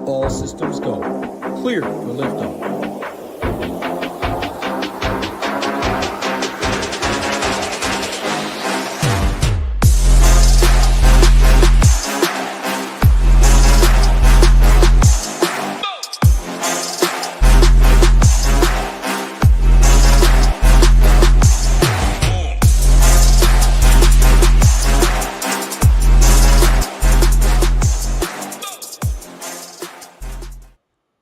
All systems go. Clear for liftoff.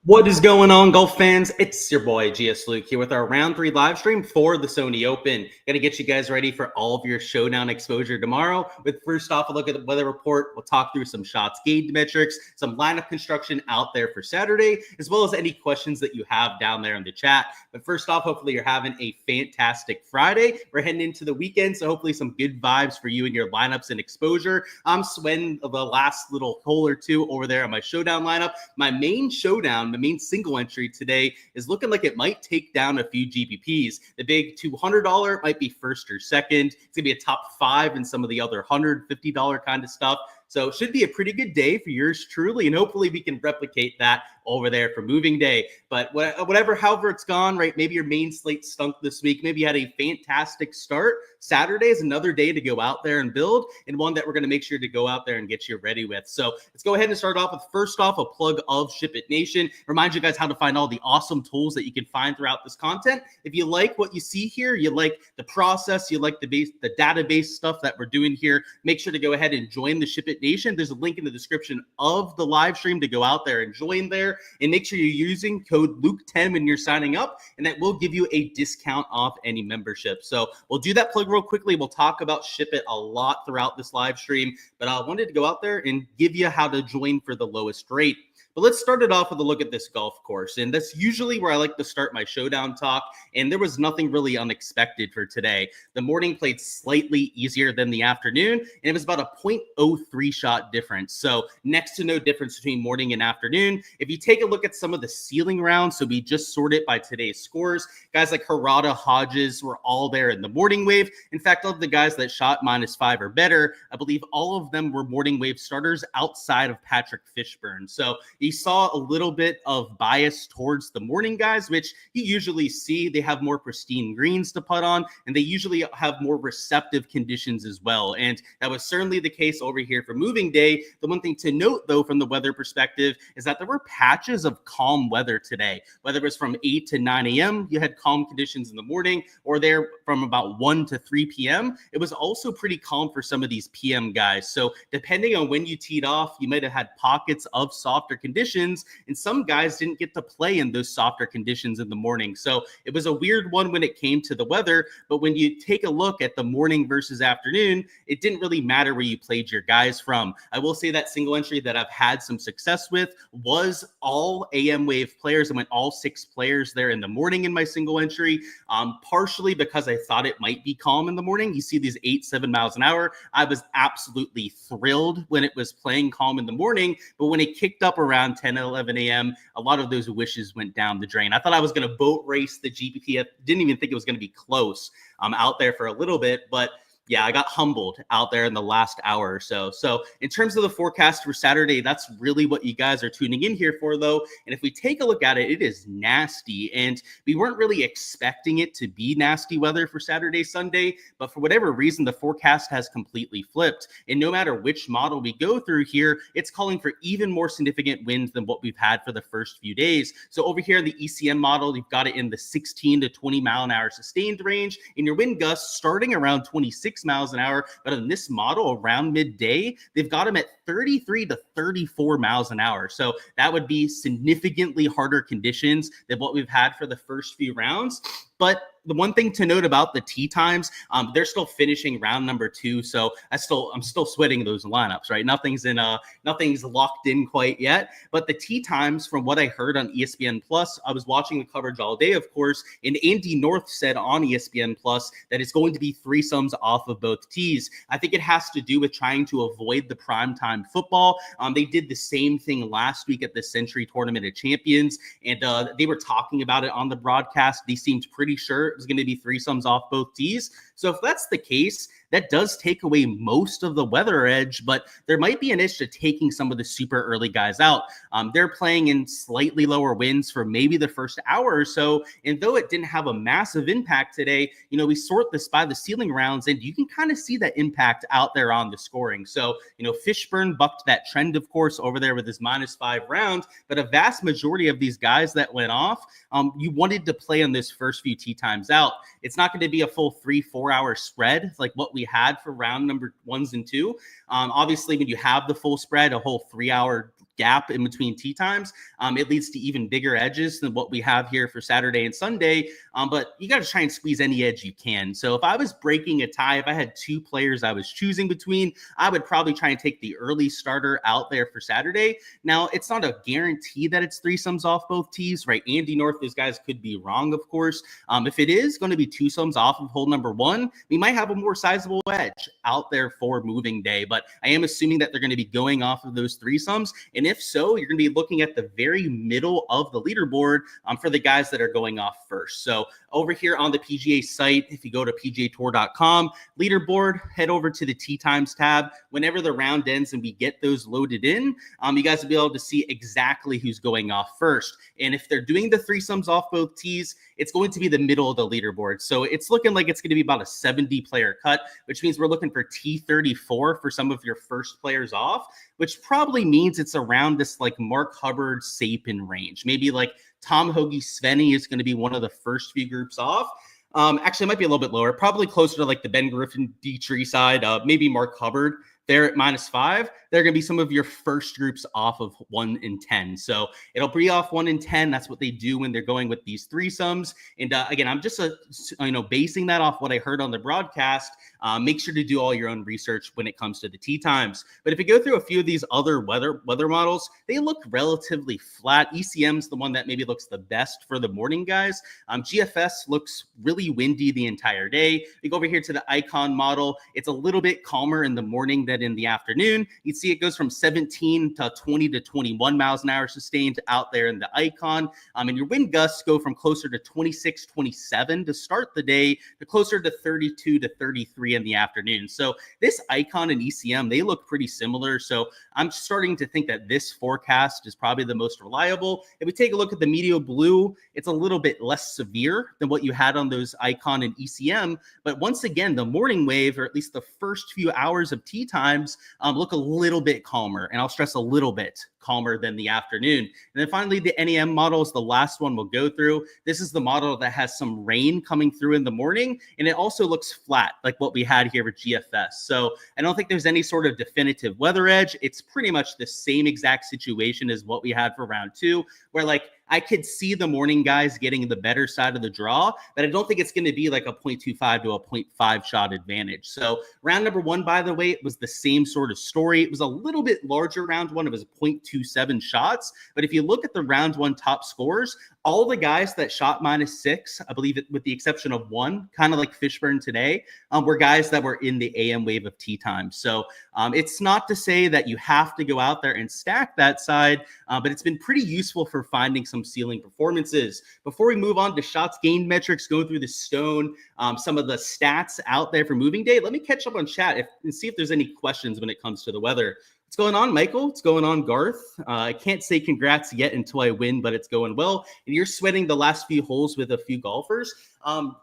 What is going on, golf fans? It's your boy GS Luke here with our round 3 live stream for the Sony Open. Gonna get you guys ready for all of your showdown exposure tomorrow. With first off a look at the weather report, we'll talk through some shots gained metrics, some lineup construction out there for Saturday, as well as any questions that you have down there in the chat. But first off, hopefully you're having a fantastic Friday. We're heading into the weekend, so hopefully some good vibes for you and your lineups and exposure. I'm sweating the last little hole or two over there on my showdown lineup. My main showdown, the main single entry today is looking like it might take down a few GPPs. The big $200 might be first or second. It's gonna be a top 5 in some of the other $150 kind of stuff. So it should be a pretty good day for yours truly, and hopefully we can replicate that over there for moving day. But however it's gone, right? Maybe your main slate stunk this week. Maybe you had a fantastic start. Saturday is another day to go out there and build, and one that we're going to make sure to go out there and get you ready with. So let's go ahead and start off with, first off, a plug of SHIPIT Nation. Remind you guys how to find all the awesome tools that you can find throughout this content. If you like what you see here, you like the process, you like the database stuff that we're doing here, make sure to go ahead and join the SHIPIT Nation. There's a link in the description of the live stream to go out there and join there. And make sure you're using code Luke10 when you're signing up, and that will give you a discount off any membership. So we'll do that plug real quickly. We'll talk about SHIPIT a lot throughout this live stream, but I wanted to go out there and give you how to join for the lowest rate. But let's start it off with a look at this golf course. And that's usually where I like to start my showdown talk. And there was nothing really unexpected for today. The morning played slightly easier than the afternoon, and it was about a 0.03 shot difference. So next to no difference between morning and afternoon. If you take a look at some of the ceiling rounds, so we just sorted by today's scores, guys like Harada, Hodges were all there in the morning wave. In fact, of the guys that shot -5 or better, I believe all of them were morning wave starters outside of Patrick Fishburne. So you saw a little bit of bias towards the morning guys, which you usually see. They have more pristine greens to putt on, and they usually have more receptive conditions as well. And that was certainly the case over here for moving day. The one thing to note, though, from the weather perspective is that there were patches of calm weather today. Whether it was from 8 to 9 a.m., you had calm conditions in the morning, or there from about 1 to 3 p.m., it was also pretty calm for some of these PM guys. So depending on when you teed off, you might have had pockets of softer conditions, and some guys didn't get to play in those softer conditions in the morning. So it was a weird one when it came to the weather, but when you take a look at the morning versus afternoon, it didn't really matter where you played your guys from. I will say that single entry that I've had some success with was all AM wave players. I went all 6 players there in the morning in my single entry, partially because I thought it might be calm in the morning. You see these 8-7 miles an hour. I was absolutely thrilled when it was playing calm in the morning, but when it kicked up around 10, 11 a.m., a lot of those wishes went down the drain. I thought I was going to boat race the GPP. I didn't even think it was going to be close. I'm out there for a little bit, but yeah, I got humbled out there in the last hour or so. So in terms of the forecast for Saturday, that's really what you guys are tuning in here for, though. And if we take a look at it, it is nasty. And we weren't really expecting it to be nasty weather for Saturday, Sunday. But for whatever reason, the forecast has completely flipped. And no matter which model we go through here, it's calling for even more significant winds than what we've had for the first few days. So over here in the ECM model, you've got it in the 16 to 20 mile an hour sustained range. In your wind gusts starting around 26 miles an hour, but in this model around midday, they've got them at 33 to 34 miles an hour. So that would be significantly harder conditions than what we've had for the first few rounds. But the one thing to note about the tee times, they're still finishing round number 2. So I'm still sweating those lineups, right? Nothing's locked in quite yet. But the tee times, from what I heard on ESPN Plus, I was watching the coverage all day, of course, and Andy North said on ESPN Plus that it's going to be threesomes off of both tees. I think it has to do with trying to avoid the primetime football. They did the same thing last week at the Century Tournament of Champions, and they were talking about it on the broadcast. They seemed pretty sure it was going to be threesomes off both tees. So if that's the case, that does take away most of the weather edge, but there might be an edge to taking some of the super early guys out. They're playing in slightly lower winds for maybe the first hour or so, and though it didn't have a massive impact today, we sort this by the ceiling rounds, and you can kind of see that impact out there on the scoring. So, Fishburne bucked that trend, of course, over there with his -5 round, but a vast majority of these guys that went off, you wanted to play on this first few tee times out. It's not going to be a full 3-4 hour spread like what we had for round number 1s and 2. Obviously, when you have the full spread, a whole 3-hour gap in between tee times, it leads to even bigger edges than what we have here for Saturday and Sunday. But you got to try and squeeze any edge you can. So if I was breaking a tie, if I had 2 players I was choosing between, I would probably try and take the early starter out there for Saturday. Now, it's not a guarantee that it's threesomes off both tees, right? Andy North, those guys could be wrong, of course. If it is going to be twosomes off of hole number 1, we might have a more sizable edge out there for moving day. But I am assuming that they're going to be going off of those threesomes. And if so, you're going to be looking at the very middle of the leaderboard for the guys that are going off first. So over here on the PGA site, if you go to PGATour.com, leaderboard, head over to the tee times tab. Whenever the round ends and we get those loaded in, you guys will be able to see exactly who's going off first. And if they're doing the threesomes off both tees, it's going to be the middle of the leaderboard. So it's looking like it's going to be about a 70-player cut, which means we're looking for T34 for some of your first players off, which probably means it's around this like Mark Hubbard, Sapin range. Maybe like Tom Hoagie, Svenny is going to be one of the first few groups off. Actually, it might be a little bit lower, probably closer to like the Ben Griffin, Dietrich side, maybe Mark Hubbard. They're at -5. They're going to be some of your first groups off of 1 and 10. So it'll be off 1 and 10. That's what they do when they're going with these threesomes. And again, I'm just basing that off what I heard on the broadcast. Make sure to do all your own research when it comes to the tee times. But if you go through a few of these other weather models, they look relatively flat. ECM's the one that maybe looks the best for the morning guys. GFS looks really windy the entire day. We go over here to the Icon model. It's a little bit calmer in the morning than in the afternoon. You'd see it goes from 17 to 20 to 21 miles an hour sustained out there in the Icon. And your wind gusts go from closer to 26, 27 to start the day to closer to 32 to 33 in the afternoon. So this Icon and ECM, they look pretty similar. So I'm starting to think that this forecast is probably the most reliable. If we take a look at the Meteor Blue, it's a little bit less severe than what you had on those Icon and ECM. But once again, the morning wave, or at least the first few hours of tee times, look a little bit calmer. And I'll stress a little bit calmer than the afternoon. And then finally, the NEM model is the last one we'll go through. This is the model that has some rain coming through in the morning, and it also looks flat like what we had here with GFS. So I don't think there's any sort of definitive weather edge. It's pretty much the same exact situation as what we had for round 2, where like I could see the morning guys getting the better side of the draw, but I don't think it's going to be like a 0.25 to a 0.5 shot advantage. So round number 1, by the way, it was the same sort of story. It was a little bit larger round 1. It was 0.27 shots. But if you look at the round 1 top scores, all the guys that shot -6, I believe it, with the exception of one, kind of like Fishburne today, were guys that were in the AM wave of tee time. So it's not to say that you have to go out there and stack that side, but it's been pretty useful for finding some ceiling performances. Before we move on to shots gained metrics, going through the stone, some of the stats out there for moving day, let me catch up on chat and see if there's any questions when it comes to the weather. What's going on, Michael? What's going on, Garth? I can't say congrats yet until I win, but it's going well. And you're sweating the last few holes with a few golfers.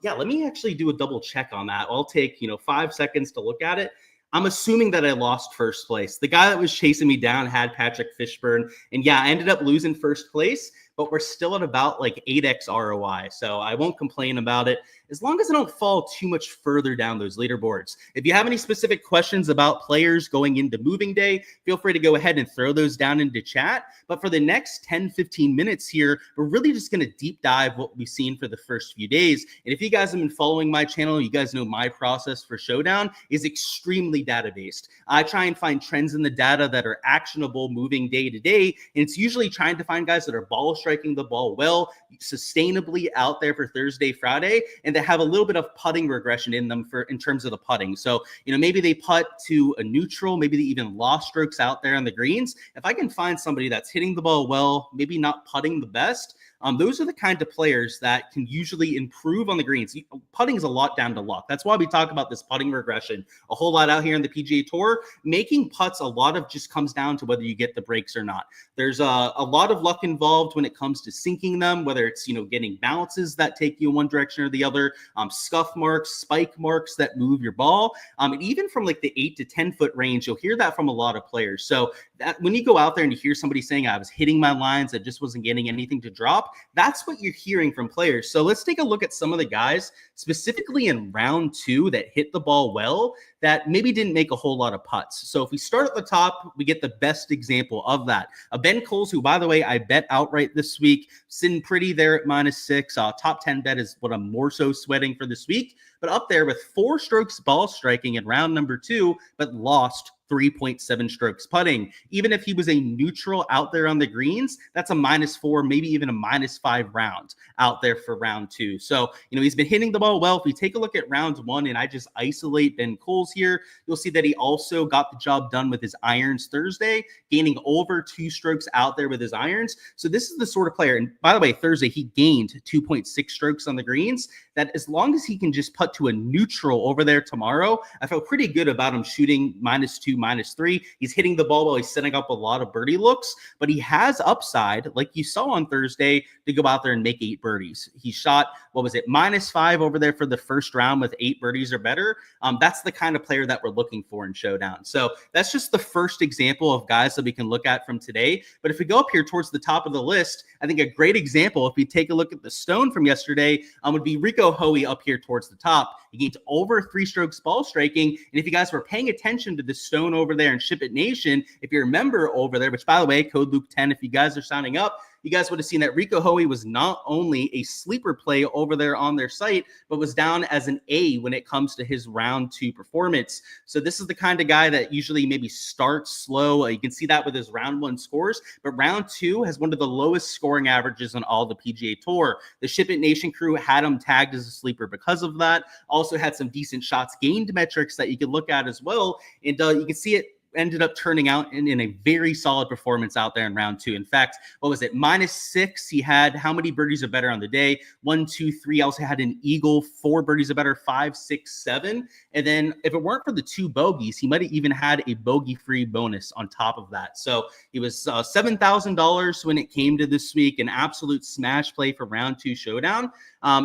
Yeah, let me actually do a double check on that. I'll take 5 seconds to look at it. I'm assuming that I lost first place. The guy that was chasing me down had Patrick Fishburne. And yeah, I ended up losing first place, but we're still at about like 8x ROI. So I won't complain about it as long as I don't fall too much further down those leaderboards. If you have any specific questions about players going into moving day, feel free to go ahead and throw those down into chat. But for the next 10, 15 minutes here, we're really just going to deep dive what we've seen for the first few days. And if you guys have been following my channel, you guys know my process for Showdown is extremely data-based. I try and find trends in the data that are actionable moving day to day. And it's usually trying to find guys that are ball striking the ball well, sustainably out there for Thursday, Friday, and that have a little bit of putting regression in them in terms of the putting. So, maybe they putt to a neutral, maybe they even lost strokes out there on the greens. If I can find somebody that's hitting the ball well, maybe not putting the best, those are the kind of players that can usually improve on the greens. Putting is a lot down to luck. That's why we talk about this putting regression a whole lot out here in the PGA Tour. Making putts, a lot of just comes down to whether you get the breaks or not. There's a lot of luck involved when it comes to sinking them, whether it's, getting bounces that take you in one direction or the other, scuff marks, spike marks that move your ball. And even from like the 8 to 10 foot range, you'll hear that from a lot of players. So that when you go out there and you hear somebody saying, I was hitting my lines, I just wasn't getting anything to drop, that's what you're hearing from players. So let's take a look at some of the guys specifically in round 2 that hit the ball well, that maybe didn't make a whole lot of putts. So if we start at the top, we get the best example of that. Ben Coles, who, by the way, I bet outright this week, sitting pretty there at -6. Top 10 bet is what I'm more so sweating for this week, but up there with 4 strokes ball striking in round number 2, but lost 3.7 strokes putting. Even if he was a neutral out there on the greens, that's a -4, maybe even a -5 round out there for round 2. So, he's been hitting the ball well. If we take a look at round 1 and I just isolate Ben Coles here, you'll see that he also got the job done with his irons Thursday, gaining over 2 strokes out there with his irons. So this is the sort of player, and by the way, Thursday, he gained 2.6 strokes on the greens, that as long as he can just putt to a neutral over there tomorrow, I feel pretty good about him shooting -2, -3. He's hitting the ball while he's setting up a lot of birdie looks, but he has upside, like you saw on Thursday, to go out there and make 8 birdies. He shot, -5 over there for the first round with 8 birdies or better. That's the kind of player that we're looking for in Showdown. So that's just the first example of guys that we can look at from today. But if we go up here towards the top of the list, I think a great example, if we take a look at the stone from yesterday, would be Rico Hoey up here towards the top. He gained over 3 strokes ball striking. And if you guys were paying attention to the stone over there in SHIPIT Nation, if you're a member over there, which by the way, code Luke10, if you guys are signing up, you guys would have seen that Rico Hoey was not only a sleeper play over there on their site, but was down as an A when it comes to his round 2 performance. So this is the kind of guy that usually maybe starts slow. You can see that with his round 1 scores, but round 2 has one of the lowest scoring averages on all the PGA Tour. The SHIPIT Nation crew had him tagged as a sleeper because of that. Also had some decent shots gained metrics that you can look at as well. And you can see it ended up turning out in a very solid performance out there in round 2. In fact, -6? He had how many birdies are better on the day? 1, 2, 3. Also had an eagle, 4 birdies are better, 5, 6, 7. And then if it weren't for the 2 bogeys, he might have even had a bogey-free bonus on top of that. So he was $7,000 when it came to this week, an absolute smash play for round 2 Showdown.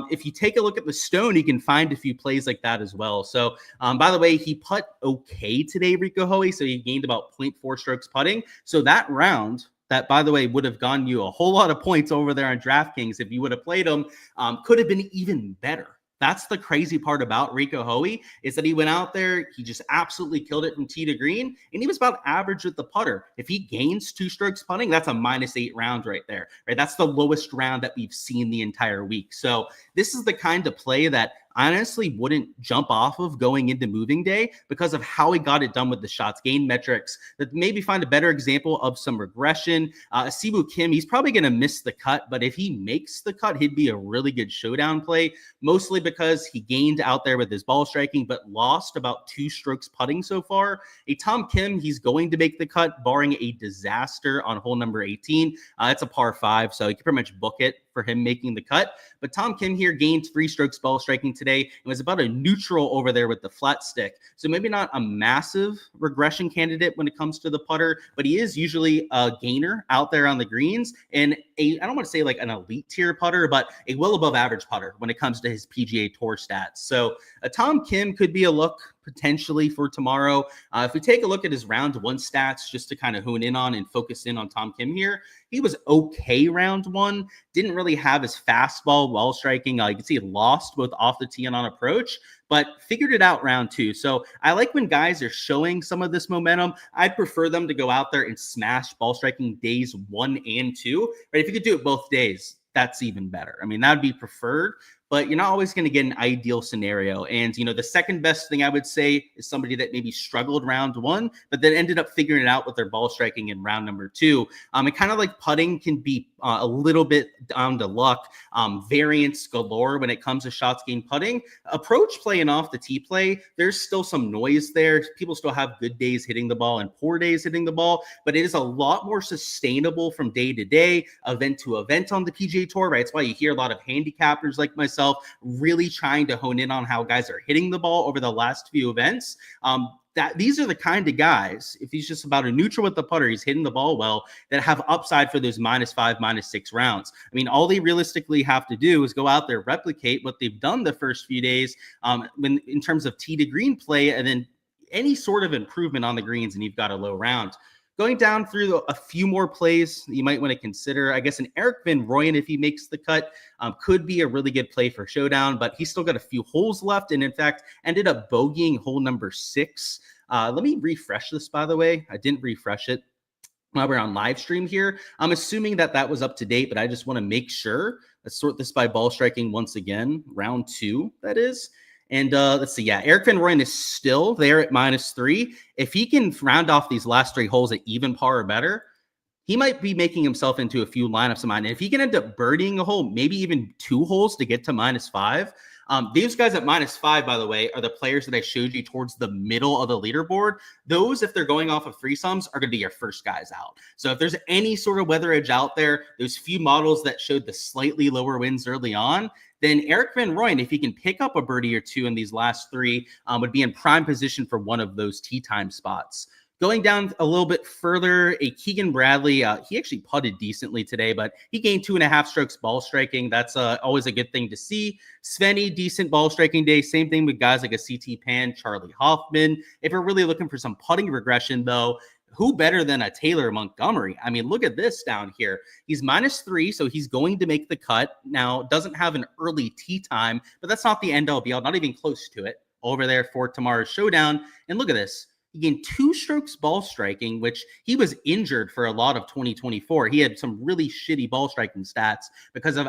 If you take a look at the stone, you can find a few plays like that as well. So, by the way, he putt okay today, Rico Hoey. So he gained about 0.4 strokes putting. So that round, that, by the way, would have gotten you a whole lot of points over there on DraftKings if you would have played him, could have been even better. That's the crazy part about Rico Hoey, is that he went out there, he just absolutely killed it from tee to green, and he was about average with the putter. If he gains 2 strokes putting, that's a -8 round right there, right? That's the lowest round that we've seen the entire week. So this is the kind of play that I honestly wouldn't jump off of going into moving day because of how he got it done with the shots gain metrics. That maybe find a better example of some regression. Siwoo Kim, he's probably going to miss the cut, but if he makes the cut, he'd be a really good showdown play, mostly because he gained out there with his ball striking, but lost about 2 strokes putting so far. A Tom Kim, he's going to make the cut, barring a disaster on hole number 18. It's a par 5, so you can pretty much book it for him making the cut. But Tom Kim here gained 3 strokes ball striking today and was about a neutral over there with the flat stick. So maybe not a massive regression candidate when it comes to the putter, but he is usually a gainer out there on the greens, and I don't want to say like an elite tier putter, but a well above average putter when it comes to his PGA Tour stats. So Tom Kim could be a look potentially for tomorrow. If we take a look at his round 1 stats, just to kind of hone in on and focus in on Tom Kim here, he was okay round 1, didn't really have his fastball while striking. You can see he lost both off the tee and on approach, but figured it out round 2. So I like when guys are showing some of this momentum. I prefer them to go out there and smash ball striking days 1 and 2. Right? If you could do it both days, that's even better. I mean, that would be preferred. but you're not always going to get an ideal scenario. And, the second best thing I would say is somebody that maybe struggled round one, but then ended up figuring it out with their ball striking in round number two. And kind of like putting can be a little bit down to luck, variance galore when it comes to shots gained putting. Approach play and off the tee play, there's still some noise there. People still have good days hitting the ball and poor days hitting the ball, but it is a lot more sustainable from day to day, event to event on the PGA Tour, right? That's why you hear a lot of handicappers like myself really trying to hone in on how guys are hitting the ball over the last few events. That these are the kind of guys, if he's just about a neutral with the putter, he's hitting the ball well, that have upside for those -5, -6 rounds. I mean, all they realistically have to do is go out there, replicate what they've done the first few days in terms of tee to green play, and then any sort of improvement on the greens, and you've got a low round. Going down through a few more plays you might want to consider, I guess an Eric Van Rooyen, if he makes the cut, could be a really good play for Showdown, but he's still got a few holes left, and in fact, ended up bogeying hole number 6. Let me refresh this, by the way. I didn't refresh it while we're on live stream here. I'm assuming that was up to date, but I just want to make sure. Let's sort this by ball striking once again. Round 2, that is. And let's see. Yeah, Eric Van Rooyen is still there at -3. If he can round off these last 3 holes at even par or better, he might be making himself into a few lineups of mine. And if he can end up birdieing a hole, maybe even 2 holes to get to -5. These guys at -5, by the way, are the players that I showed you towards the middle of the leaderboard. Those, if they're going off of threesomes, are going to be your first guys out. So if there's any sort of weather edge out there, those few models that showed the slightly lower winds early on, then Eric Van Rooyen, if he can pick up a birdie or 2 in these last 3, would be in prime position for one of those tee time spots. Going down a little bit further, a Keegan Bradley, he actually putted decently today, but he gained 2.5 strokes ball striking. That's always a good thing to see. Svenny, decent ball striking day. Same thing with guys like a CT Pan, Charlie Hoffman. If we're really looking for some putting regression, though, who better than a Taylor Montgomery? I mean, look at this down here. He's -3, so he's going to make the cut. Now, doesn't have an early tee time, but that's not the end-all be-all, not even close to it, over there for tomorrow's Showdown. And look at this. He gained 2 strokes ball striking, which he was injured for a lot of 2024. He had some really shitty ball striking stats because of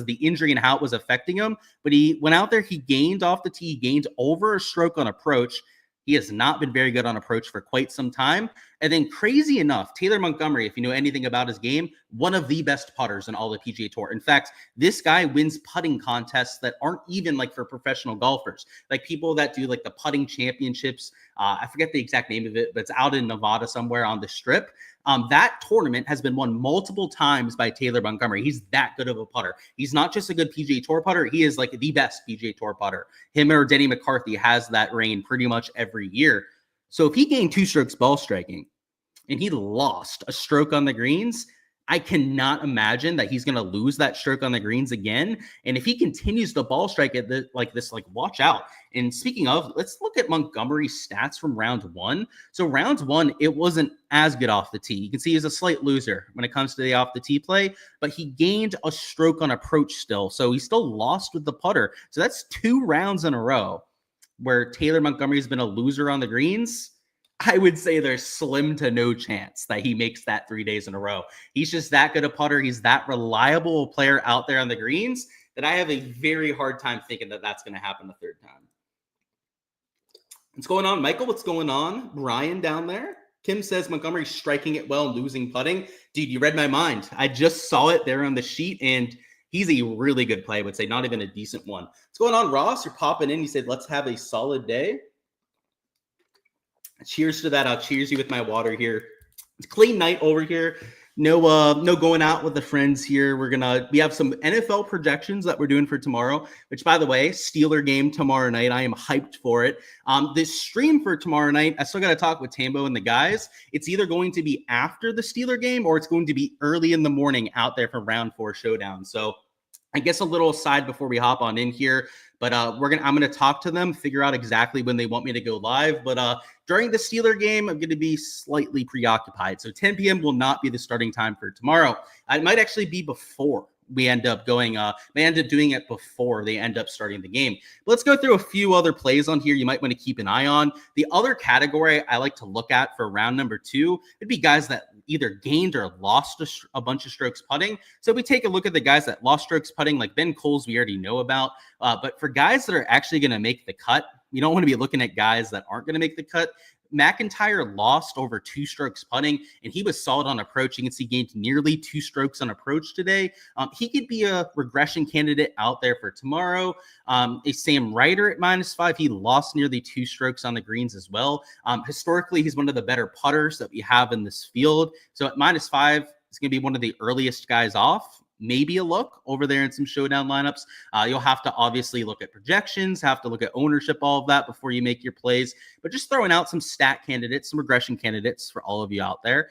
the injury and how it was affecting him. But he went out there, he gained off the tee, gained over a stroke on approach. He has not been very good on approach for quite some time. And then crazy enough, Taylor Montgomery, if you know anything about his game, one of the best putters in all the PGA Tour. In fact, this guy wins putting contests that aren't even like for professional golfers, like people that do like the putting championships. I forget the exact name of it, but it's out in Nevada somewhere on the Strip. That tournament has been won multiple times by Taylor Montgomery. He's that good of a putter. He's not just a good PGA Tour putter. He is like the best PGA Tour putter. Him or Denny McCarthy has that reign pretty much every year. So if he gained 2 strokes ball striking and he lost a stroke on the greens, I cannot imagine that he's going to lose that stroke on the greens again. And if he continues to ball strike at like this, watch out. And speaking of, let's look at Montgomery's stats from round 1. So round 1, it wasn't as good off the tee. You can see he's a slight loser when it comes to the off the tee play, but he gained a stroke on approach still. So he still lost with the putter. So that's 2 rounds in a row where Taylor Montgomery's been a loser on the greens. I would say there's slim to no chance that he makes that 3 days in a row. He's just that good a putter. He's that reliable player out there on the greens that I have a very hard time thinking that that's going to happen the third time. What's going on, Michael? What's going on? Brian down there? Kim says Montgomery's striking it well and losing putting. Dude, you read my mind. I just saw it there on the sheet, and he's a really good play. I would say not even a decent one. What's going on, Ross? You're popping in. You said, let's have a solid day. Cheers to that. I'll cheers you with my water here. It's a clean night over here. No going out with the friends here. We have some NFL projections that we're doing for tomorrow, which, by the way, Steeler game tomorrow night. I am hyped for it. This stream for tomorrow night, I still got to talk with Tambo and the guys. It's either going to be after the Steeler game or it's going to be early in the morning out there for round 4 Showdown. So I guess a little aside before we hop on in here, but I'm going to talk to them, figure out exactly when they want me to go live. But during the Steeler game, I'm going to be slightly preoccupied. So 10 p.m. will not be the starting time for tomorrow. It might actually be before we end up doing it before they end up starting the game. But let's go through a few other plays on here you might want to keep an eye on. The other category I like to look at for round number 2 would be guys that either gained or lost a bunch of strokes putting. So we take a look at the guys that lost strokes putting, like Ben Coles, we already know about. But for guys that are actually going to make the cut, you don't want to be looking at guys that aren't going to make the cut. McIntyre lost over 2 strokes putting, and he was solid on approach. You can see gained nearly 2 strokes on approach today. He could be a regression candidate out there for tomorrow. A Sam Ryder at -5, he lost nearly 2 strokes on the greens as well. Historically, he's one of the better putters that we have in this field. So at -5, it's going to be one of the earliest guys off. Maybe a look over there in some showdown lineups. You'll have to obviously look at projections, have to look at ownership, all of that before you make your plays. But just throwing out some stat candidates, some regression candidates for all of you out there.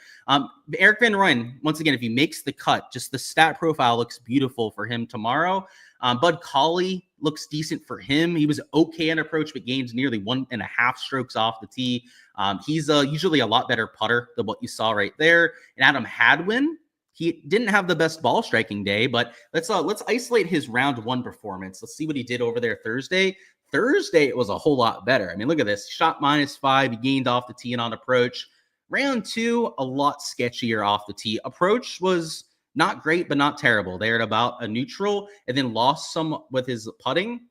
Eric Van Rooyen, once again, if he makes the cut, just the stat profile looks beautiful for him tomorrow. Bud Cauley looks decent for him. He was okay in approach, but gained nearly 1.5 strokes off the tee. He's usually a lot better putter than what you saw right there. And Adam Hadwin, he didn't have the best ball striking day, but let's isolate his round 1 performance. Let's see what he did over there Thursday. Thursday, it was a whole lot better. I mean, look at this. Shot -5. He gained off the tee and on approach. Round 2, a lot sketchier off the tee. Approach was not great, but not terrible. They're at about a neutral, and then lost some with his putting.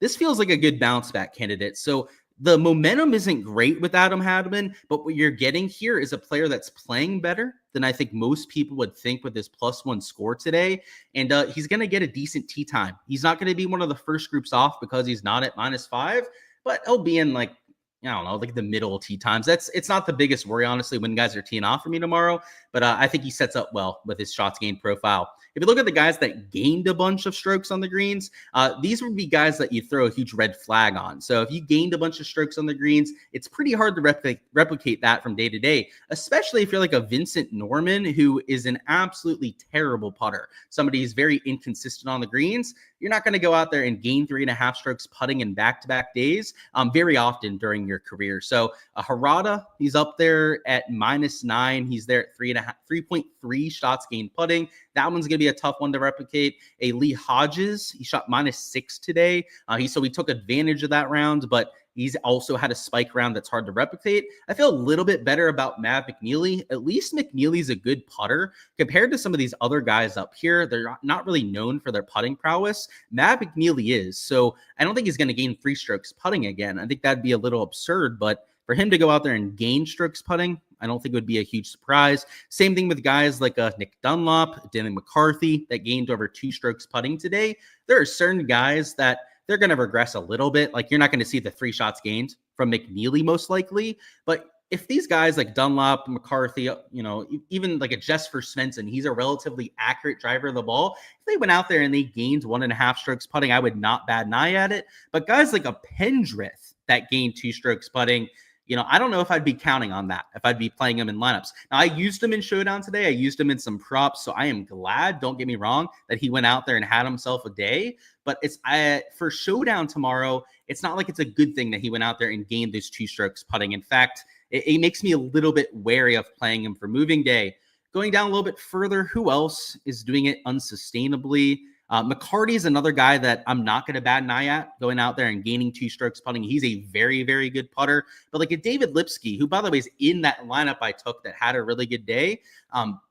This feels like a good bounce back candidate. So the momentum isn't great with Adam Hadwin, but what you're getting here is a player that's playing better than I think most people would think with his +1 score today. And he's going to get a decent tee time. He's not going to be one of the first groups off because he's not at -5, but he'll be in like the middle tee times. It's not the biggest worry, honestly, when guys are teeing off for me tomorrow, but I think he sets up well with his shots gained profile. If you look at the guys that gained a bunch of strokes on the greens, these would be guys that you throw a huge red flag on. So if you gained a bunch of strokes on the greens, it's pretty hard to replicate that from day to day, especially if you're like a Vincent Norman, who is an absolutely terrible putter. Somebody who's very inconsistent on the greens. You're not going to go out there and gain 3.5 strokes putting in back-to-back days very often during your career. So Harada, he's up there at -9. He's there at 3.3 shots gained putting. That one's going to be a tough one to replicate. A Lee Hodges, he shot -6 today. So he took advantage of that round, but he's also had a spike round that's hard to replicate. I feel a little bit better about Matt McNeely. At least McNeely's a good putter compared to some of these other guys up here. They're not really known for their putting prowess. Matt McNeely is. So I don't think he's going to gain 3 strokes putting again. I think that'd be a little absurd, but for him to go out there and gain strokes putting, I don't think it would be a huge surprise. Same thing with guys like Nick Dunlop, Dylan McCarthy that gained over 2 strokes putting today. There are certain guys that they're going to regress a little bit. Like you're not going to see the 3 shots gained from McNeely most likely. But if these guys like Dunlop, McCarthy, even like a Jesper Svensson, he's a relatively accurate driver of the ball. If they went out there and they gained 1.5 strokes putting, I would not bat an eye at it. But guys like a Pendrith that gained 2 strokes putting, I don't know if I'd be counting on that, if I'd be playing him in lineups. Now, I used him in Showdown today. I used him in some props. So I am glad, don't get me wrong, that he went out there and had himself a day. But for Showdown tomorrow, it's not like it's a good thing that he went out there and gained those 2 strokes putting. In fact, it makes me a little bit wary of playing him for moving day. Going down a little bit further, who else is doing it unsustainably? McCarty is another guy that I'm not going to bat an eye at, going out there and gaining 2 strokes putting. He's a very, very good putter. But like a David Lipsky, who, by the way, is in that lineup I took that had a really good day,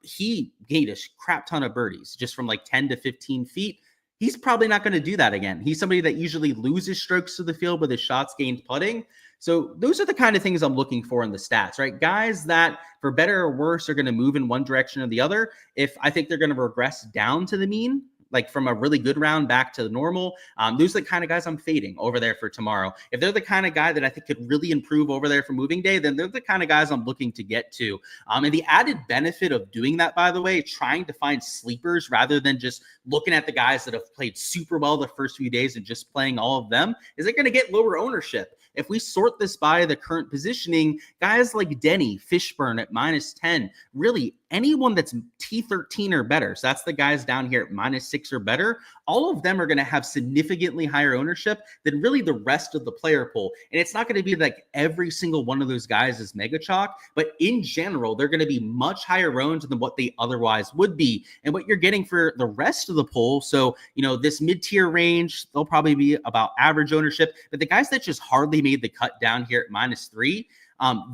he gained a crap ton of birdies just from like 10 to 15 feet. He's probably not going to do that again. He's somebody that usually loses strokes to the field with his shots gained putting. So those are the kind of things I'm looking for in the stats, right? Guys that, for better or worse, are going to move in one direction or the other. If I think they're going to regress down to the mean, like from a really good round back to the normal, those are the kind of guys I'm fading over there for tomorrow. If they're the kind of guy that I think could really improve over there for moving day, then they're the kind of guys I'm looking to get to. And the added benefit of doing that, by the way, trying to find sleepers rather than just looking at the guys that have played super well the first few days and just playing all of them, is they're going to get lower ownership. if we sort this by the current positioning, guys like Denny, Fishburne at -10, really anyone that's T13 or better, so that's the guys down here at -6 or better, all of them are going to have significantly higher ownership than really the rest of the player pool. And it's not going to be like every single one of those guys is mega chalk, but in general, they're going to be much higher owned than what they otherwise would be. And what you're getting for the rest of the pool, so, this mid-tier range, they'll probably be about average ownership, but the guys that just hardly made the cut down here at -3,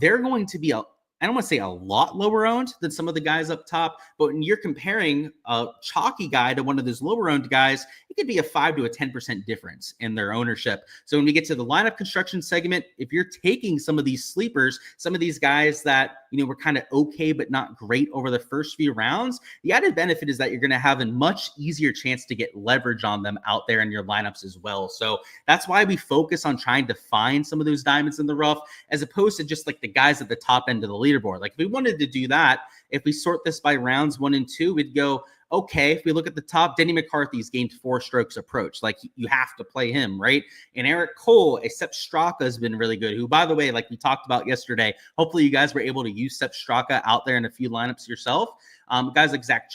they're going to be I don't want to say a lot lower owned than some of the guys up top, but when you're comparing a chalky guy to one of those lower owned guys, it could be a 5 to a 10% difference in their ownership. So when we get to the lineup construction segment, if you're taking some of these sleepers, some of these guys that, were kind of okay, but not great over the first few rounds, the added benefit is that you're going to have a much easier chance to get leverage on them out there in your lineups as well. So that's why we focus on trying to find some of those diamonds in the rough, as opposed to just like the guys at the top end of the leaderboard. Like if we wanted to do that, if we sort this by rounds 1 and 2, we'd go, okay, if we look at the top, Denny McCarthy's gained 4 strokes approach. Like you have to play him, right? And Eric Cole, except Straka has been really good, who, by the way, like we talked about yesterday, hopefully you guys were able to use Sepp Straka out there in a few lineups yourself. Guys like Zach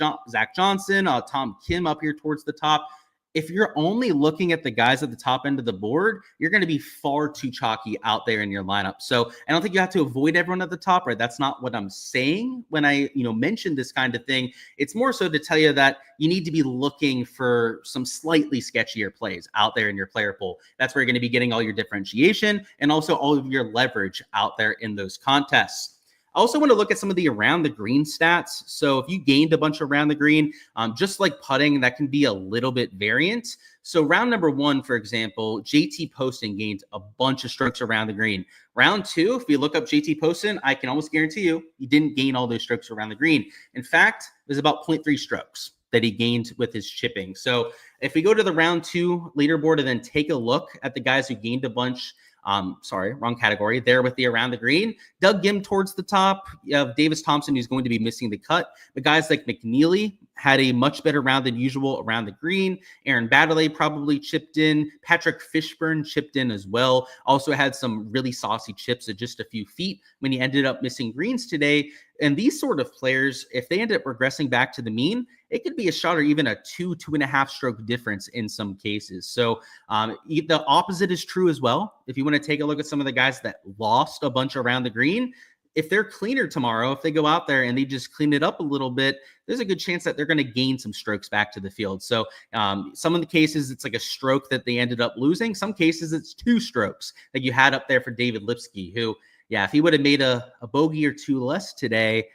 Johnson, Tom Kim up here towards the top. If you're only looking at the guys at the top end of the board, you're going to be far too chalky out there in your lineup. So I don't think you have to avoid everyone at the top, right? That's not what I'm saying when I, mention this kind of thing. It's more so to tell you that you need to be looking for some slightly sketchier plays out there in your player pool. That's where you're going to be getting all your differentiation and also all of your leverage out there in those contests. I also want to look at some of the around the green stats. So if you gained a bunch around the green, just like putting, that can be a little bit variant. So round number 1, for example, JT Poston gained a bunch of strokes around the green. Round 2, if you look up JT Poston, I can almost guarantee you, he didn't gain all those strokes around the green. In fact, it was about 0.3 strokes that he gained with his chipping. So if we go to the round 2 leaderboard and then take a look at the guys who gained a bunch, wrong category there with the around the green, Doug Gim towards the top. You have Davis Thompson, who's going to be missing the cut. The guys like McNeely had a much better round than usual around the green. Aaron Baddeley probably chipped in. Patrick Fishburne chipped in as well. Also had some really saucy chips at just a few feet when he ended up missing greens today. And these sort of players, if they end up regressing back to the mean, it could be a shot or even a 2.5 stroke difference in some cases. So the opposite is true as well. If you want to take a look at some of the guys that lost a bunch around the green, if they're cleaner tomorrow, if they go out there and they just clean it up a little bit, there's a good chance that they're going to gain some strokes back to the field. So some of the cases, it's like a stroke that they ended up losing. Some cases, it's 2 strokes that you had up there for David Lipsky, who, if he would have made a bogey or 2 less today,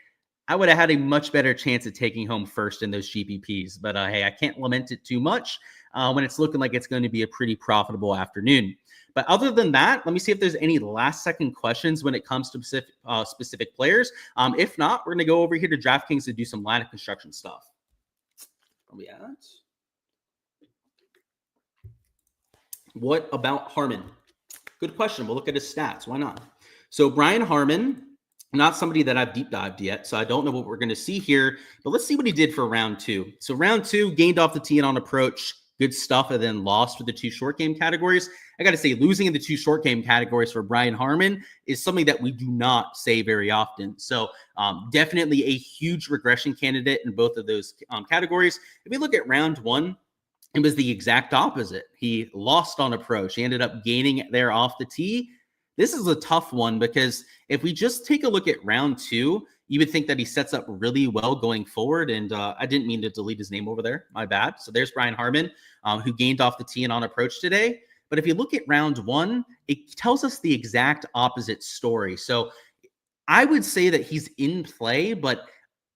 I would have had a much better chance of taking home first in those GPPs. But hey, I can't lament it too much when it's looking like it's going to be a pretty profitable afternoon. But other than that, let me see if there's any last second questions when it comes to specific players. If not, we're going to go over here to DraftKings to do some lineup construction stuff. Where are we at? What about Harman? Good question. We'll look at his stats. Why not? So Brian Harman, not somebody that I've deep dived yet, so I don't know what we're going to see here, but let's see what he did for round 2. So round 2, gained off the tee and on approach, good stuff, and then lost for the 2 short game categories. I got to say, losing in the 2 short game categories for Brian Harman is something that we do not say very often. So definitely a huge regression candidate in both of those categories. If we look at round 1, it was the exact opposite. He lost on approach. He ended up gaining there off the tee. This is a tough one because if we just take a look at round 2, you would think that he sets up really well going forward. And I didn't mean to delete his name over there. My bad. So there's Brian Harman, who gained off the tee and on approach today. But if you look at round 1, it tells us the exact opposite story. So I would say that he's in play, but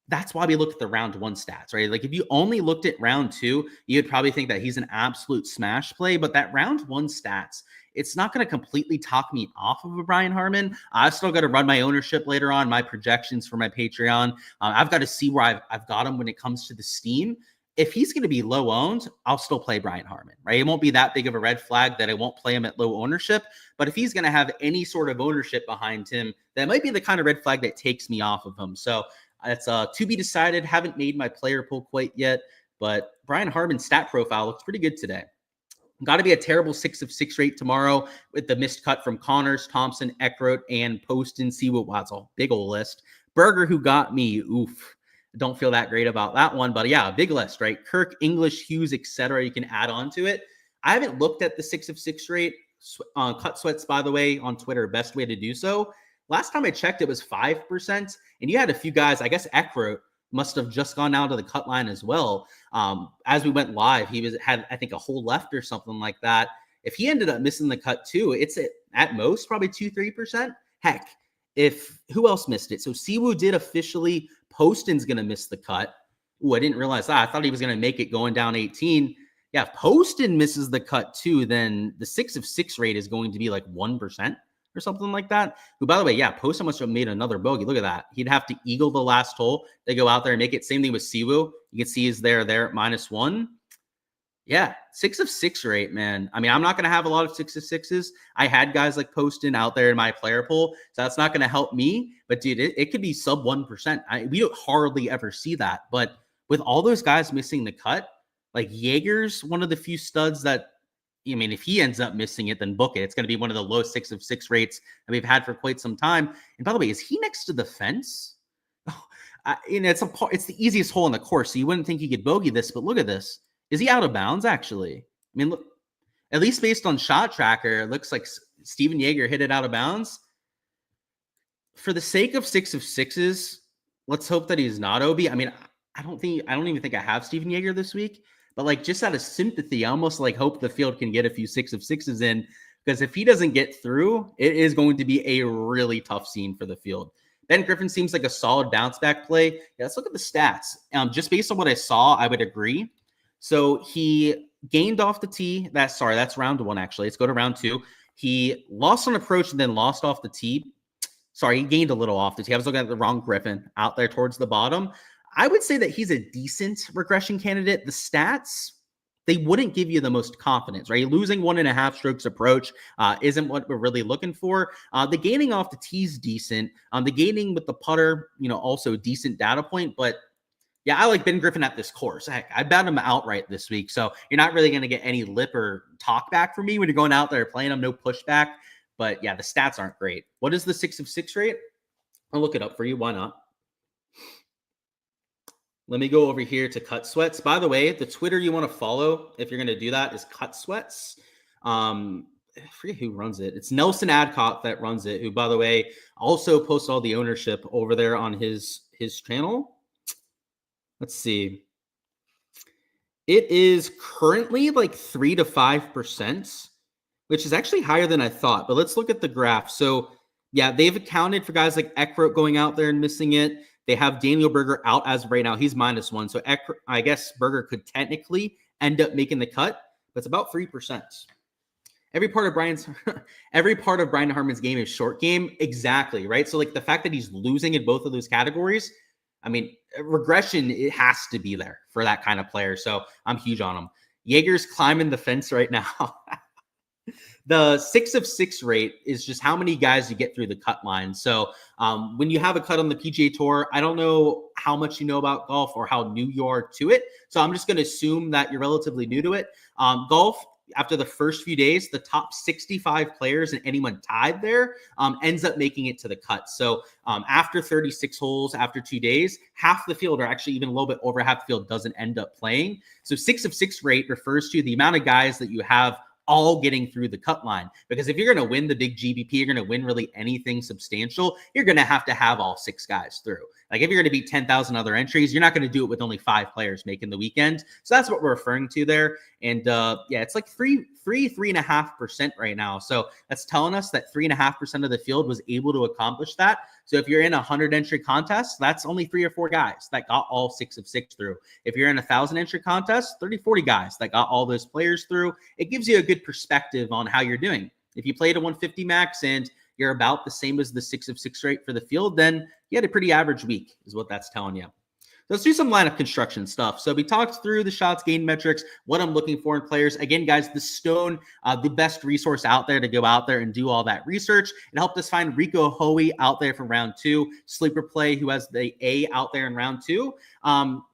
that's why we look at the round 1 stats, right? Like if you only looked at round 2, you'd probably think that he's an absolute smash play, but that round 1 stats, it's not going to completely talk me off of a Brian Harman. I've still got to run my ownership later on, my projections for my Patreon. I've got to see where I've got him when it comes to the steam. If he's going to be low owned, I'll still play Brian Harman, right? It won't be that big of a red flag that I won't play him at low ownership. But if he's going to have any sort of ownership behind him, that might be the kind of red flag that takes me off of him. So it's to be decided. Haven't made my player pool quite yet, but Brian Harman's stat profile looks pretty good today. Got to be a terrible 6 of 6 rate tomorrow with the missed cut from Connors, Thompson, Eckroat, and Poston. Siwoo. Wow, it's a big old list. Berger, who got me. Oof. Don't feel that great about that one. But yeah, a big list, right? Kirk, English, Hughes, etc. You can add on to it. I haven't looked at the 6 of 6 rate. Cut Sweats, by the way, on Twitter, best way to do so. Last time I checked, it was 5%. And you had a few guys, I guess Eckroat must have just gone out of the cut line as well. As we went live, he had, I think, a hole left or something like that. If he ended up missing the cut too, it's at most probably 2-3%. Heck, who else missed it? So Siwoo did officially. Poston's going to miss the cut. Ooh, I didn't realize that. I thought he was going to make it going down 18. Yeah, if Poston misses the cut too, then the 6 of 6 rate is going to be like 1%. Or something like that. Who, by the way, yeah, Poston must have made another bogey. Look at that. He'd have to eagle the last hole. They go out there and make it. Same thing with Siwoo. You can see he's there at -1. Yeah, 6 of 6 rate, man. I mean, I'm not going to have a lot of 6 of 6s. I had guys like Poston out there in my player pool, so that's not going to help me. But, dude, it could be sub 1%. We don't hardly ever see that. But with all those guys missing the cut, like Jaeger's one of the few studs that, I mean, if he ends up missing it, then book it. It's going to be one of the low 6 of 6 rates that we've had for quite some time. And by the way, is he next to the fence? It's the easiest hole in the course, so you wouldn't think he could bogey this, but look at this. Is he out of bounds, actually? I mean, look, at least based on Shot Tracker, it looks like Steven Jaeger hit it out of bounds. For the sake of 6 of 6s, let's hope that he's not OB. I mean, I don't even think I have Steven Jaeger this week. But like just out of sympathy, I almost like hope the field can get a few 6 of 6s in, because if he doesn't get through, it is going to be a really tough scene for the field. Ben Griffin seems like a solid bounce back play. Yeah, let's look at the stats. Just based on what I saw, I would agree. So he gained off the tee. That's round 1, actually. Let's go to round 2. He lost on approach and then lost off the tee. Sorry, he gained a little off the tee. I was looking at the wrong Griffin out there towards the bottom. I would say that he's a decent regression candidate. The stats, they wouldn't give you the most confidence, right? Losing 1.5 strokes approach isn't what we're really looking for. The gaining off the tee is decent. The gaining with the putter, also decent data point. But yeah, I like Ben Griffin at this course. Heck, I bet him outright this week. So you're not really going to get any lip or talk back from me when you're going out there playing him. No pushback. But yeah, the stats aren't great. What is the 6 of 6 rate? I'll look it up for you. Why not? Let me go over here to Cut Sweats. By the way, the Twitter you want to follow, if you're going to do that, is Cut Sweats. I forget who runs it. It's Nelson Adcock that runs it, who, by the way, also posts all the ownership over there on his channel. Let's see. It is currently like 3 to 5%, which is actually higher than I thought. But let's look at the graph. So, yeah, they've accounted for guys like Eckroat going out there and missing it. They have Daniel Berger out as of right now. He's -1. So I guess Berger could technically end up making the cut, but it's about 3%. Every part of Brian Harman's game is short game. Exactly, right? So like the fact that he's losing in both of those categories, I mean, regression, it has to be there for that kind of player. So I'm huge on him. Jaeger's climbing the fence right now. The 6 of 6 rate is just how many guys you get through the cut line. So when you have a cut on the PGA Tour, I don't know how much you know about golf or how new you are to it. So I'm just going to assume that you're relatively new to it. Golf, after the first few days, the top 65 players and anyone tied there ends up making it to the cut. So after 36 holes, after 2 days, half the field, or actually even a little bit over half the field, doesn't end up playing. So 6 of 6 rate refers to the amount of guys that you have all getting through the cut line. Because if you're going to win the big GBP, you're going to win really anything substantial, you're going to have all 6 guys through. Like if you're going to beat 10,000 other entries, you're not going to do it with only 5 players making the weekend. So that's what we're referring to there. And yeah, it's like 3.5% right now. So that's telling us that 3.5% of the field was able to accomplish that. So if you're in a 100 entry contest, that's only 3 or 4 guys that got all 6 of 6 through. If you're in 1,000 entry contest, 30, 40 guys that got all those players through. It gives you a good perspective on how you're doing. If you played a 150 max and you're about the same as the 6 of 6 rate for the field, then you had a pretty average week is what that's telling you. Let's do some lineup construction stuff. So we talked through the shots gained metrics, what I'm looking for in players. Again, guys, the Stone, the best resource out there to go out there and do all that research. It helped us find Rico Hoey out there from round 2, sleeper play who has the A out there in round 2.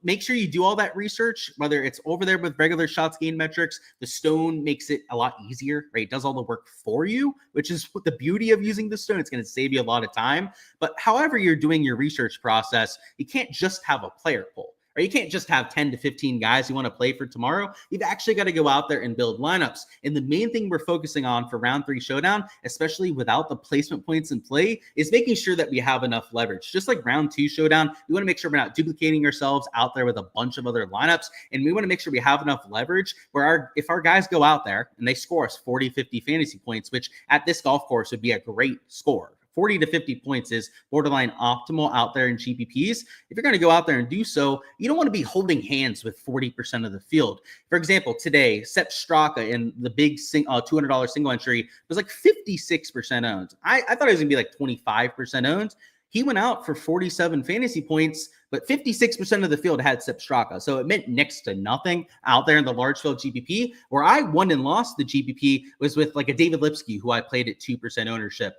Make sure you do all that research, whether it's over there with regular shots gained metrics. The Stone makes it a lot easier, right? It does all the work for you, which is what the beauty of using the Stone. It's going to save you a lot of time. But however you're doing your research process, you can't just have a player pool, or you can't just have 10 to 15 guys you want to play for tomorrow. You've actually got to go out there and build lineups. And the main thing we're focusing on for round 3 showdown, especially without the placement points in play, is making sure that we have enough leverage. Just like round 2 showdown, we want to make sure we're not duplicating ourselves out there with a bunch of other lineups. And we want to make sure we have enough leverage where if our guys go out there and they score us 40, 50 fantasy points, which at this golf course would be a great score. 40 to 50 points is borderline optimal out there in GPPs. If you're going to go out there and do so, you don't want to be holding hands with 40% of the field. For example, today, Sepp Straka in the big $200 single entry was like 56% owned. I thought it was going to be like 25% owned. He went out for 47 fantasy points, but 56% of the field had Sepp Straka. So it meant next to nothing out there in the large field GPP. Where I won and lost the GPP was with like a David Lipsky, who I played at 2% ownership.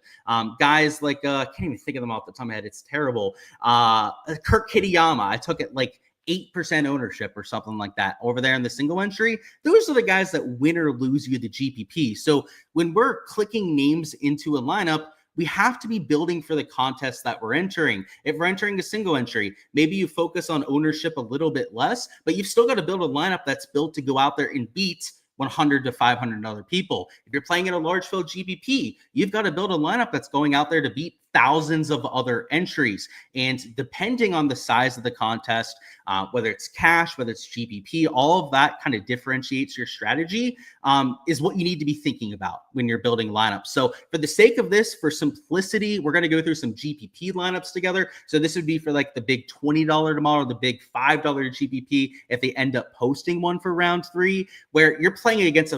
Guys like, I can't even think of them off the top of my head. It's terrible. Kirk Kitayama, I took it like 8% ownership or something like that over there in the single entry. Those are the guys that win or lose you the GPP. So when we're clicking names into a lineup, we have to be building for the contest that we're entering. If we're entering a single entry, maybe you focus on ownership a little bit less, but you've still got to build a lineup that's built to go out there and beat 100 to 500 other people. If you're playing in a large field GPP, you've got to build a lineup that's going out there to beat thousands of other entries. And depending on the size of the contest, whether it's cash, whether it's GPP, all of that kind of differentiates your strategy, is what you need to be thinking about when you're building lineups. So for the sake of this, for simplicity, we're going to go through some GPP lineups together. So this would be for like the big $20 tomorrow, the big $5 GPP, if they end up posting one for round 3, where you're playing against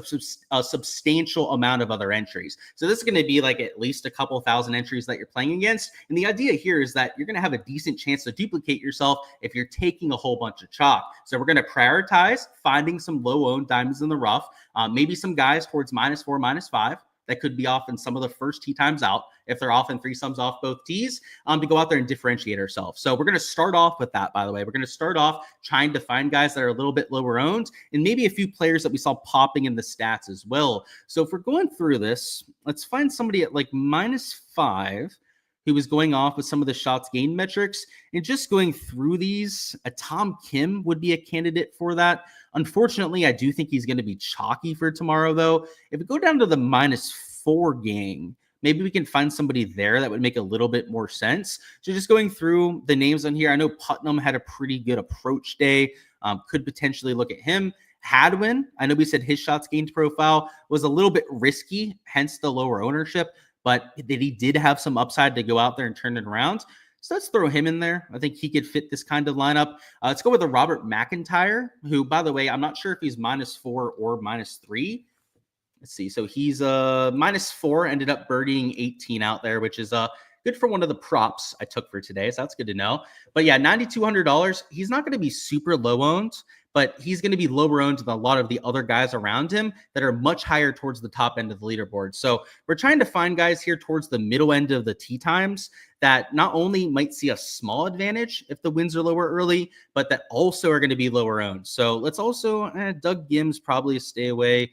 a substantial amount of other entries. So this is going to be like at least a couple thousand entries that you're playing against. And the idea here is that you're going to have a decent chance to duplicate yourself if you're taking a whole bunch of chalk. So we're going to prioritize finding some low-owned diamonds in the rough, maybe some guys towards -4, -5 that could be off in some of the first tee times out, if they're off in 3 sums off both tees, to go out there and differentiate ourselves. So we're going to start off with that, by the way. We're going to start off trying to find guys that are a little bit lower owned and maybe a few players that we saw popping in the stats as well. So if we're going through this, let's find somebody at like -5 who was going off with some of the shots gained metrics, and just going through these. A Tom Kim would be a candidate for that. Unfortunately, I do think he's going to be chalky for tomorrow, though. If we go down to the -4 gang, maybe we can find somebody there that would make a little bit more sense. So just going through the names on here, I know Putnam had a pretty good approach day. Could potentially look at him. Hadwin, I know we said his shots gained profile was a little bit risky, hence the lower ownership, but that he did have some upside to go out there and turn it around. So let's throw him in there. I think he could fit this kind of lineup. Let's go with a Robert McIntyre, who, by the way, I'm not sure if he's -4 or -3. Let's see. So he's -4, ended up birdieing 18 out there, which is good for one of the props I took for today. So that's good to know. But yeah, $9,200. He's not going to be super low owned, but he's going to be lower owned than a lot of the other guys around him that are much higher towards the top end of the leaderboard. So we're trying to find guys here towards the middle end of the tee times that not only might see a small advantage if the wins are lower early, but that also are going to be lower owned. So let's also, Doug Gim's probably a stay away.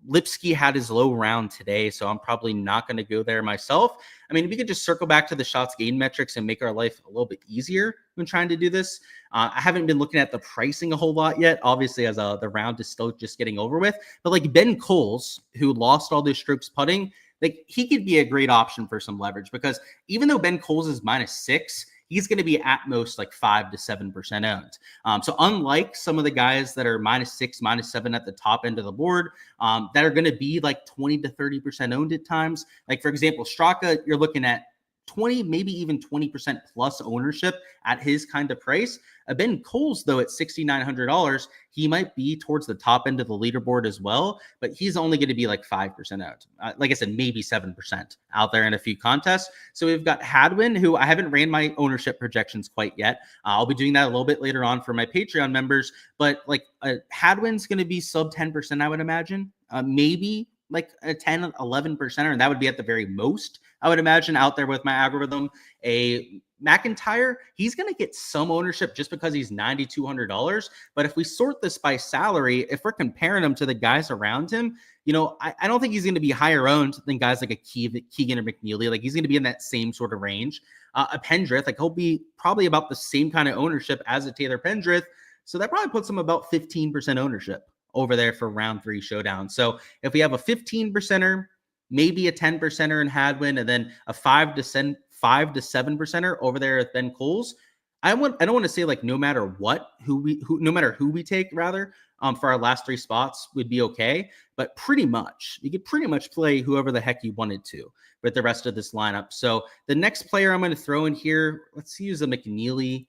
Lipsky had his low round today, so I'm probably not going to go there myself. I mean, if we could just circle back to the shots gained metrics and make our life a little bit easier when trying to do this. I haven't been looking at the pricing a whole lot yet, obviously, as the round is still just getting over with. But like Ben Coles, who lost all those strokes putting, like he could be a great option for some leverage, because even though Ben Coles is -6, he's going to be at most like 5 to 7% owned. So unlike some of the guys that are -6, -7 at the top end of the board, that are going to be like 20 to 30% owned at times. Like for example, Straka, you're looking at 20, maybe even 20% plus ownership at his kind of price. Ben Coles, though, at $6,900, he might be towards the top end of the leaderboard as well, but he's only going to be like 5% out. Like I said, maybe 7% out there in a few contests. So we've got Hadwin, who I haven't ran my ownership projections quite yet. I'll be doing that a little bit later on for my Patreon members, but like Hadwin's going to be sub 10%, I would imagine. Maybe like a 10, 11%, and that would be at the very most, I would imagine, out there with my algorithm. A McIntyre, he's going to get some ownership just because he's $9,200. But if we sort this by salary, if we're comparing him to the guys around him, you know, I don't think he's going to be higher owned than guys like a Keegan or McNeely. Like he's going to be in that same sort of range. A Pendrith, like he'll be probably about the same kind of ownership as a Taylor Pendrith. So that probably puts him about 15% ownership over there for round 3 showdown. So if we have a 15%er, maybe a 10%er in Hadwin, and then a 5 to 7%er over there at Ben Coles, I don't want to say like no matter what, no matter who we take rather, for our last 3 spots would be okay, but pretty much you could pretty much play whoever the heck you wanted to with the rest of this lineup. So the next player I'm going to throw in here, let's use a McNeely.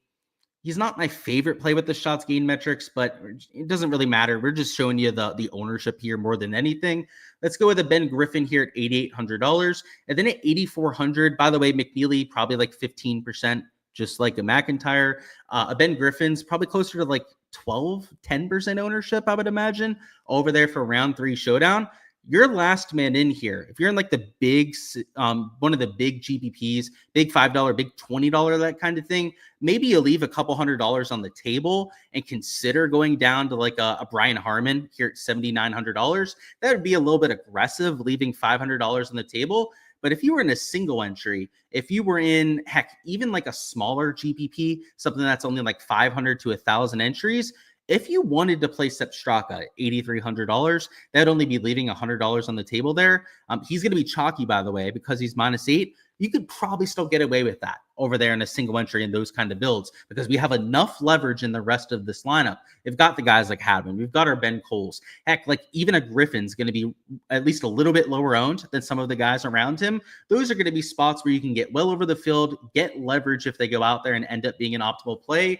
He's not my favorite play with the shots gain metrics, but it doesn't really matter. We're just showing you the ownership here more than anything. Let's go with a Ben Griffin here at $8,800. And then at $8,400, by the way, McNeely, probably like 15%, just like a McIntyre. A Ben Griffin's probably closer to like 10% ownership, I would imagine, over there for round 3 showdown. Your last man in here, if you're in like the big, one of the big GPPs, big $5, big $20, that kind of thing, maybe you leave a couple $100 on the table and consider going down to like a Brian Harman here at $7,900. That would be a little bit aggressive, leaving $500 on the table. But if you were in a single entry, if you were in, heck, even like a smaller GPP, something that's only like 500 to 1,000 entries, if you wanted to play Sepp Straka at $8,300, that'd only be leaving $100 on the table there. He's going to be chalky, by the way, because he's -8. You could probably still get away with that over there in a single entry in those kind of builds because we have enough leverage in the rest of this lineup. We've got the guys like Hadwin. We've got our Ben Coles. Heck, like even a Griffin's going to be at least a little bit lower owned than some of the guys around him. Those are going to be spots where you can get well over the field, get leverage if they go out there and end up being an optimal play.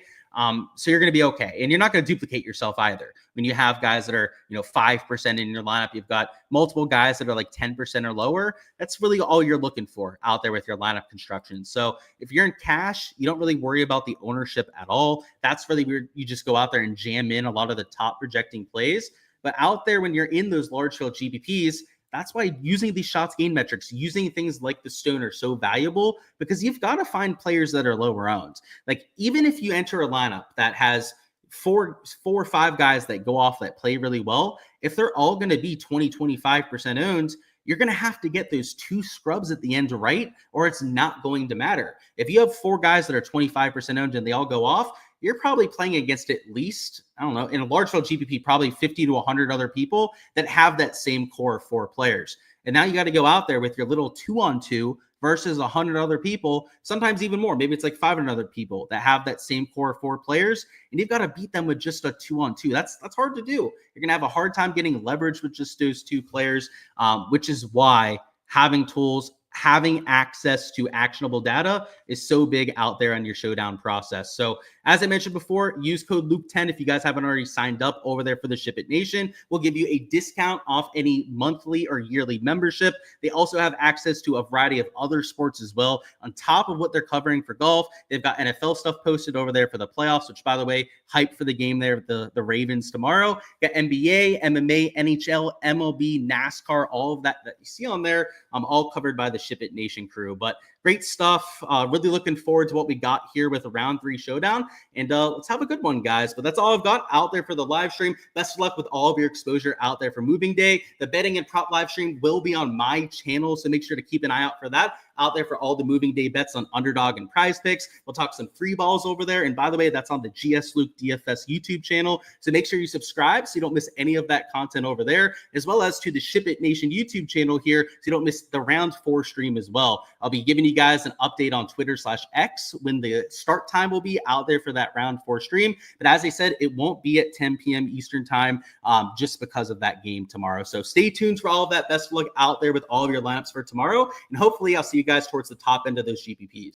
So you're going to be okay. And you're not going to duplicate yourself either. When you have guys that are, 5% in your lineup, you've got multiple guys that are like 10% or lower. That's really all you're looking for out there with your lineup construction. So if you're in cash, you don't really worry about the ownership at all. That's really where you just go out there and jam in a lot of the top projecting plays. But out there, when you're in those large field GPPs, that's why using these shots gain metrics, using things like the Stone are so valuable, because you've got to find players that are lower owned. Like even if you enter a lineup that has four or five guys that go off that play really well, if they're all going to be 20, 25% owned, you're going to have to get those 2 scrubs at the end right, or it's not going to matter. If you have 4 guys that are 25% owned and they all go off, you're probably playing against at least, I don't know, in a large field GPP, probably 50 to 100 other people that have that same core of 4 players. And now you got to go out there with your little 2-on-2 versus 100 other people, sometimes even more. Maybe it's like 500 other people that have that same core of 4 players, and you've got to beat them with just a 2-on-2. That's hard to do. You're going to have a hard time getting leverage with just those 2 players, which is why having tools, having access to actionable data is so big out there on your showdown process. So as I mentioned before, use code Luke10 if you guys haven't already signed up over there for the SHIPIT Nation. We'll give you a discount off any monthly or yearly membership. They also have access to a variety of other sports as well. On top of what they're covering for golf, they've got NFL stuff posted over there for the playoffs, which, by the way, hype for the game there, the Ravens tomorrow. Got NBA, MMA, NHL, MLB, NASCAR, all of that you see on there, all covered by the SHIPIT Nation crew. But great stuff. Really looking forward to what we got here with a round 3 showdown. And let's have a good one, guys. But that's all I've got out there for the live stream. Best of luck with all of your exposure out there for moving day. The betting and prop live stream will be on my channel, so make sure to keep an eye out for that out there for all the moving day bets on Underdog and Prize Picks. We'll talk some free balls over there. And by the way, that's on the LukeDFS YouTube channel. So make sure you subscribe so you don't miss any of that content over there, as well as to the SHIPIT Nation YouTube channel here so you don't miss the round 4 stream as well. I'll be giving you you guys an update on Twitter/X when the start time will be out there for that round 4 stream. But as I said, it won't be at 10 p.m. Eastern time just because of that game tomorrow. So stay tuned for all of that. Best of luck out there with all of your lineups for tomorrow. And hopefully I'll see you guys towards the top end of those GPPs.